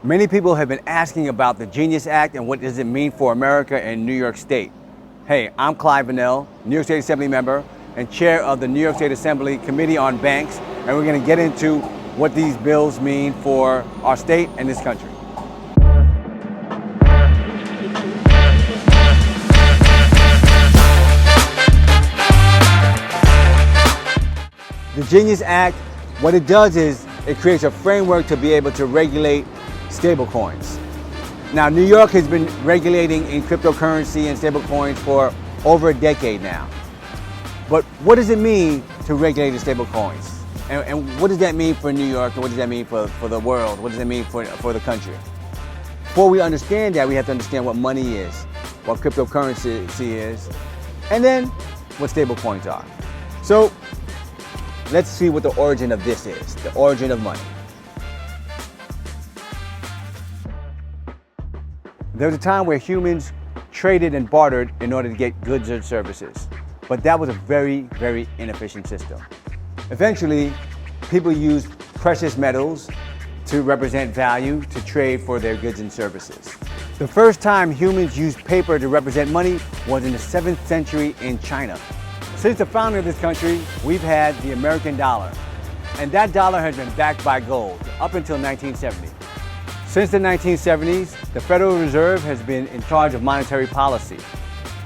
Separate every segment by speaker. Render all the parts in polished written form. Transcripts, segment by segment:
Speaker 1: Many people have been asking about the Genius Act and what does it mean for America and New York State. Hey, I'm Clyde Vanell, New York State Assembly member and chair of the New York State Assembly Committee on Banks, and we're going to get into what these bills mean for our state and this country. The Genius Act, what it does is it creates a framework to be able to regulate stablecoins. Now, New York has been regulating in cryptocurrency and stablecoins for over a decade now. But what does it mean to regulate the stablecoins? And what does that mean for New York, and what does that mean for the world? What does that mean for the country? Before we understand that, we have to understand what money is, what cryptocurrency is, and then what stablecoins are. So let's see what the origin of this is, the origin of money. There was a time where humans traded and bartered in order to get goods or services, but that was a very, very inefficient system. Eventually, people used precious metals to represent value to trade for their goods and services. The first time humans used paper to represent money was in the 7th century in China. Since the founding of this country, we've had the American dollar, and that dollar has been backed by gold up until 1970. Since the 1970s, the Federal Reserve has been in charge of monetary policy.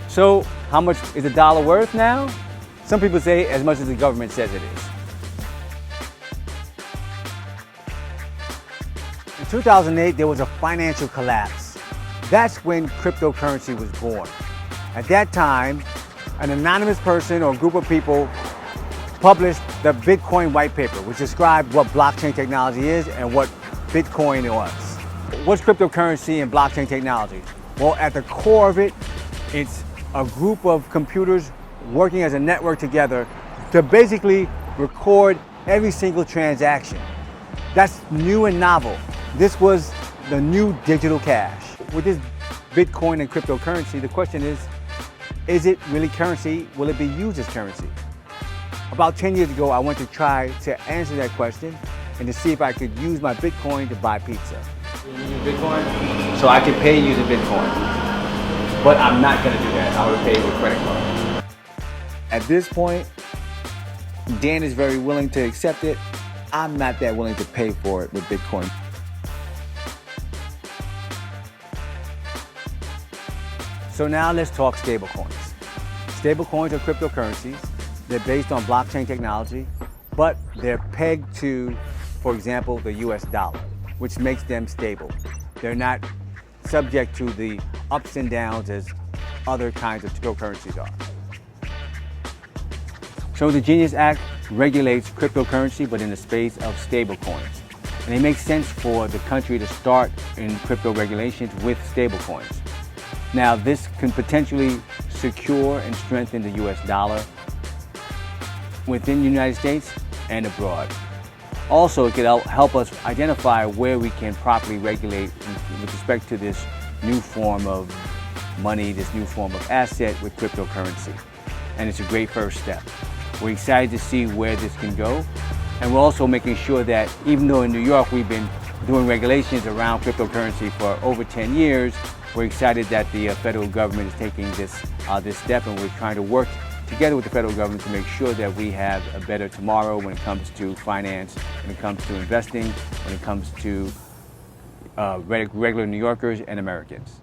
Speaker 1: So how much is a dollar worth now? Some people say as much as the government says it is. In 2008, there was a financial collapse. That's when cryptocurrency was born. At that time, an anonymous person or group of people published the Bitcoin white paper, which described what blockchain technology is and what Bitcoin was. What's cryptocurrency and blockchain technology? Well, at the core of it, it's a group of computers working as a network together to basically record every single transaction. That's new and novel. This was the new digital cash. With this Bitcoin and cryptocurrency, the question is it really currency? Will it be used as currency? About 10 years ago, I went to try to answer that question and to see if I could use my Bitcoin to buy pizza. Using Bitcoin? So I can pay using Bitcoin. But I'm not going to do that. I would pay with credit card. At this point, Dan is very willing to accept it. I'm not that willing to pay for it with Bitcoin. So now let's talk stablecoins. Stablecoins are cryptocurrencies. They're based on blockchain technology, but they're pegged to, for example, the US dollar, which makes them stable. They're not subject to the ups and downs as other kinds of cryptocurrencies are. So the Genius Act regulates cryptocurrency, but in the space of stablecoins. And it makes sense for the country to start in crypto regulations with stablecoins. Now, this can potentially secure and strengthen the US dollar within the United States and abroad. Also, it could help us identify where we can properly regulate with respect to this new form of money, this new form of asset with cryptocurrency. And it's a great first step. We're excited to see where this can go. And we're also making sure that even though in New York we've been doing regulations around cryptocurrency for over 10 years, we're excited that the federal government is taking this step, and we're trying to work together with the federal government to make sure that we have a better tomorrow when it comes to finance, when it comes to investing, when it comes to regular New Yorkers and Americans.